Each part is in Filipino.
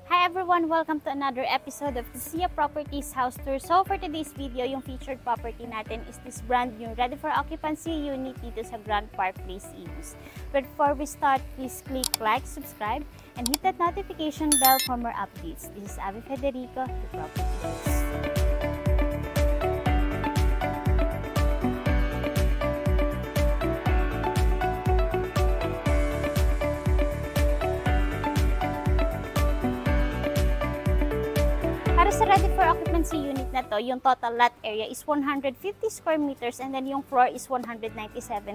Hi everyone! Welcome to another episode of the Sia Properties House Tour. So for today's video, yung featured property natin is this brand new ready for occupancy unit dito sa Grand Park Place, Imus. But before we start, please click like, subscribe, and hit that notification bell for more updates. This is Abby Federico, the Properties. Para sa ready for occupancy unit na to, yung total lot area is 150 square meters and then yung floor is 197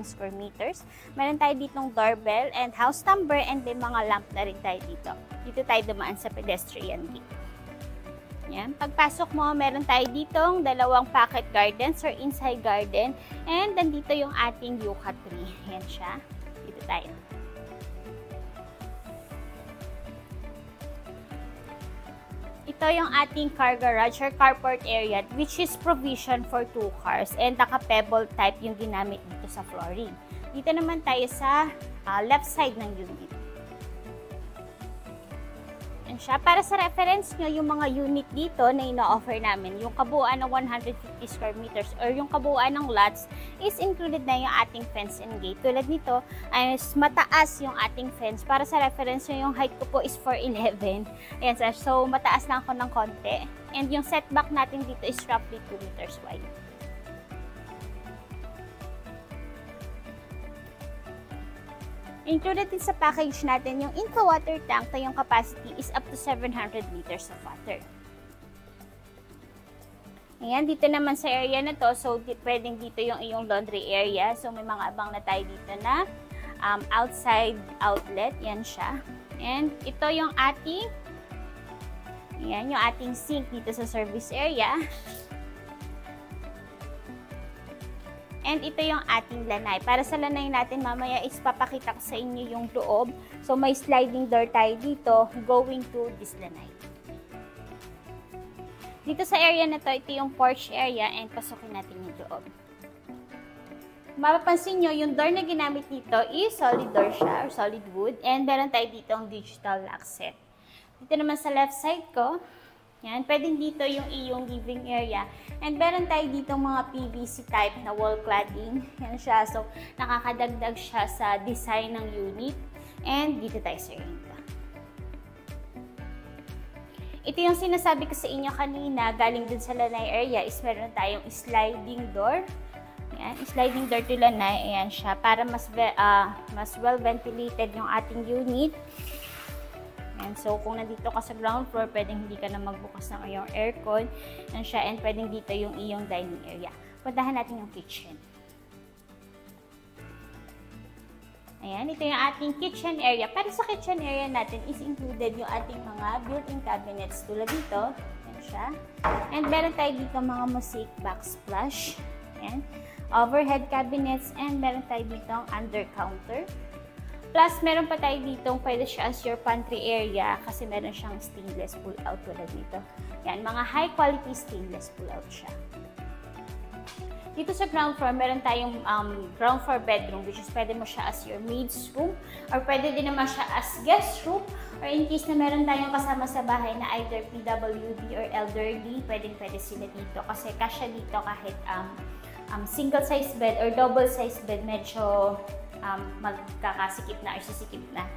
square meters. Meron tayo ditong doorbell and house number and may mga lamp na rin tayo dito. Dito tayo dumaan sa pedestrian gate. Yan. Pagpasok mo, meron tayo ditong dalawang pocket gardens or inside garden and nandito yung ating yucca tree. Yan siya. Dito tayo. Ito yung ating car garage or carport area which is provision for 2 cars and naka-pebble type yung ginamit dito sa flooring. Dito naman tayo sa left side ng unit. Yan siya. Para sa reference nyo, yung mga unit dito na ino-offer namin, yung kabuuan ng 150 square meters or yung kabuuan ng lots is included na yung ating fence and gate. Tulad nito, ay mataas yung ating fence. Para sa reference nyo, yung height ko po is 4'11". Ayan, so mataas lang ako ng konti. And yung setback natin dito is roughly 2 meters wide. Included din sa package natin yung Inca water tank na yung capacity is up to 700 liters of water. Ayan, dito naman sa area na to, so pwedeng dito yung iyong laundry area. So may mga abang na tayo dito na outside outlet, yan siya. And ito yung ating, yan, yung ating sink dito sa service area. And ito yung ating lanay. Para sa lanay natin, mamaya is papakita ko sa inyo yung loob. So, may sliding door tayo dito going to this lanay. Dito sa area na to, ito yung porch area and pasukin natin yung loob. Mapapansin nyo, yung door na ginamit dito is solid door siya or solid wood. And meron tayo dito ang digital lock set. Dito naman sa left side ko, yan, pwedeng dito yung iyong living area. And meron tayo dito mga PVC type na wall cladding. Yan siya. So, nakakadagdag siya sa design ng unit. And dito tayo sa area. Ito yung sinasabi ko sa inyo kanina, galing dun sa lanay area, is meron tayong sliding door. Yan, sliding door to lanay. Ayan siya. Para mas well ventilated yung ating unit. And so, kung nandito ka sa ground floor, pwedeng hindi ka na magbukas ng iyong aircon. Yan siya. And pwedeng dito yung iyong dining area. Puntahan natin yung kitchen. Ayan, ito yung ating kitchen area. Para sa kitchen area natin is included yung ating mga built-in cabinets tulad dito. Yan siya. And meron tayo dito mga mosaic backsplash. Ayan. Overhead cabinets. And meron tayo dito ang under counter. Plus, meron pa tayo dito, pwede siya as your pantry area kasi meron siyang stainless pull-out tulad nito. Yan, mga high-quality stainless pull-out siya. Dito sa ground floor, meron tayong ground floor bedroom which is pwede mo siya as your maid's room or pwede din naman siya as guest room or in case na meron tayong kasama sa bahay na either PWD or elderly, pwede sila dito kasi kasya dito kahit single-size bed or double-size bed, medyo magkakasikip na or sisikip na.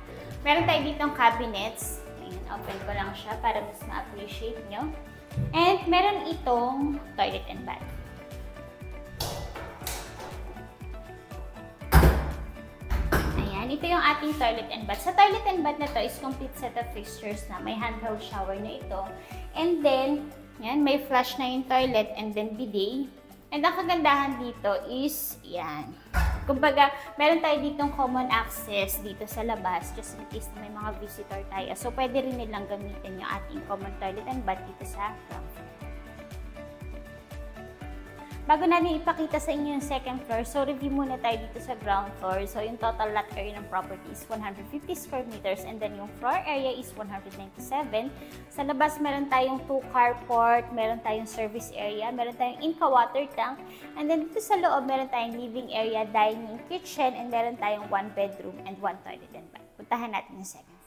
Meron tayo ditong cabinets. Ayan, open ko lang siya para mas ma-appreciate nyo. And meron itong toilet and bath. Ayan, ito yung ating toilet and bath. Sa toilet and bath na to is complete set of fixtures na. May handheld shower na ito. And then, yan, may flush na yung toilet and then bidet. And ang kagandahan dito is, yan. Kumbaga, meron tayo ditong common access dito sa labas just in case na may mga visitor tayo. So, pwede rin nilang gamitin yung ating common toilet and bath dito sa ground floor. Bago natin ipakita sa inyo yung second floor, so review muna tayo dito sa ground floor. So, yung total lot area ng property is 150 square meters and then yung floor area is 197. Sa labas, meron tayong 2 carport, meron tayong service area, meron tayong Inca water tank, and then dito sa loob, meron tayong living area, dining, kitchen, and meron tayong 1 bedroom and 1 toilet and bath. Puntahan natin yung second floor.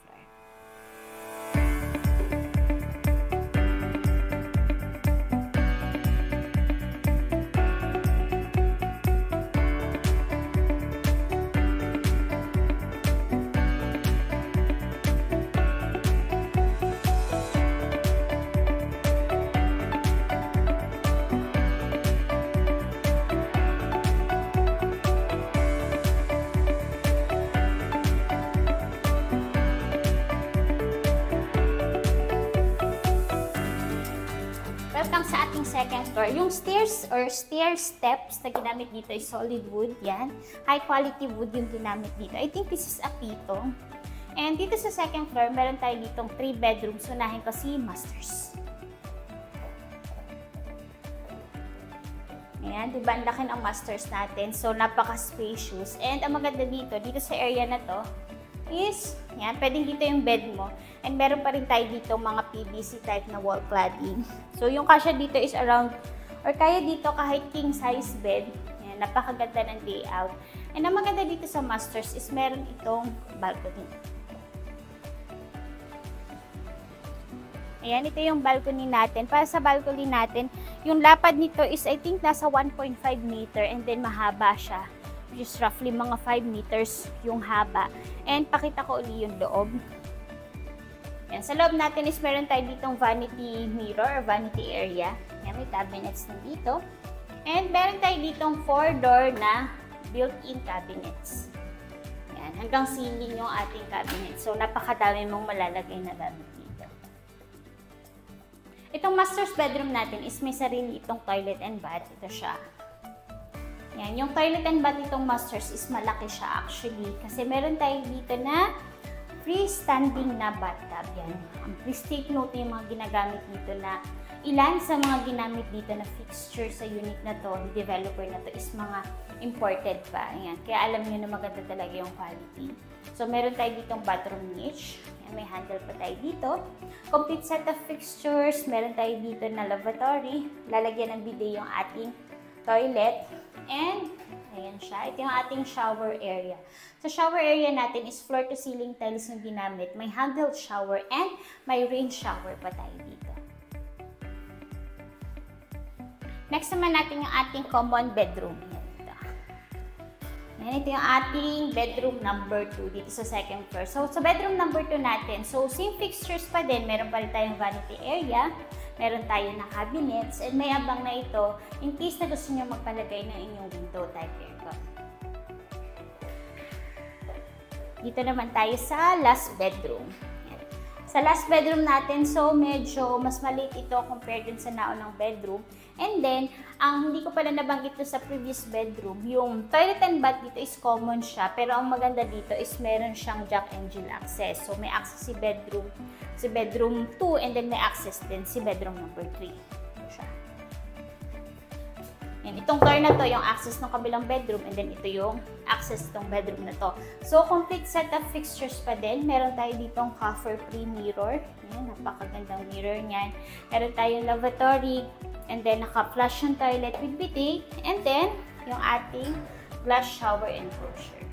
Welcome sa ating second floor. Yung stairs or stair steps na ginamit dito is solid wood. Yan. High quality wood yung ginamit dito. I think this is a pitong. And dito sa second floor, meron tayo ditong 3 bedrooms. Unahin ko si masters. Ayan, diba ang laki ng masters natin. So, napaka-spacious. And ang maganda dito sa area na to, is, yan, pwedeng dito yung bed mo. And meron pa rin tayo dito mga PVC type na wall cladding. So, yung kasya dito is around, or kaya dito kahit king size bed. Yan, napakaganda ng layout. And ang maganda dito sa masters is meron itong balcony. Ayan, ito yung balcony natin. Para sa balcony natin, yung lapad nito is I think nasa 1.5 meter and then mahaba siya. Which is roughly mga 5 meters yung haba. And pakita ko uli yung loob. Yan. Sa loob natin is meron tayo ditong vanity mirror or vanity area. Yan, may cabinets na dito. And meron tayo ditong 4-door na built-in cabinets. Yan, hanggang ceiling yung ating cabinet. So, napakadami mong malalagay na gamit dito. Itong master's bedroom natin is may sarili itong toilet and bath. Ito siya. Yan, yung toilet and bath itong masters is malaki siya actually. Kasi meron tayo dito na freestanding na bathtub. Yan. Please take note yung mga ginagamit dito na ilan sa mga ginamit dito na fixture sa unit na to, developer na to is mga imported pa. Yan. Kaya alam nyo na maganda talaga yung quality. So, meron tayo ditong bathroom niche. Yan, may handle pa tayo dito. Complete set of fixtures. Meron tayo dito na lavatory. Lalagyan ng bidet yung ating toilet. And, ayan siya. Ito yung ating shower area. Sa shower area natin is floor-to-ceiling tiles yung ginamit. May handled shower and may rain shower pa tayo dito. Next naman natin yung ating common bedroom. Ayan, ito yung ating bedroom number 2 dito sa second floor. So, sa bedroom number 2 natin, so same fixtures pa din. Meron pa rin tayong vanity area. Meron tayo na cabinets. And may abang na ito in case na gusto nyo magpalagay ng inyong window type aircon. Dito naman tayo sa last bedroom. Ayan. Sa last bedroom natin, so medyo mas maliit ito compared dun sa naunang bedroom. And then, ang hindi ko pala nabanggit to sa previous bedroom, yung toilet and bath dito is common siya. Pero ang maganda dito is meron siyang jack and jill access. So, may access si bedroom 2 and then may access din si bedroom number 3. Siya. Yan, itong door na to, yung access ng kabilang bedroom and then ito yung access itong bedroom na to. So, complete set of fixtures pa din. Meron tayo ditong coffer-free mirror. Yan, napakagandang mirror niyan. Meron tayong lavatory. And then, naka-flush yung toilet with bidet. And then, yung ating glass shower enclosure.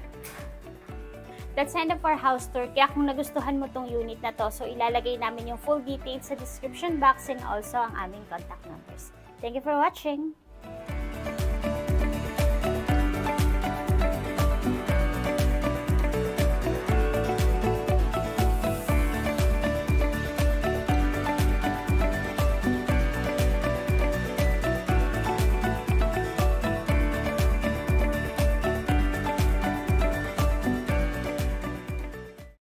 That's the end of our house tour. Kaya kung nagustuhan mo tong unit na to, so ilalagay namin yung full details sa description box and also ang aming contact numbers. Thank you for watching!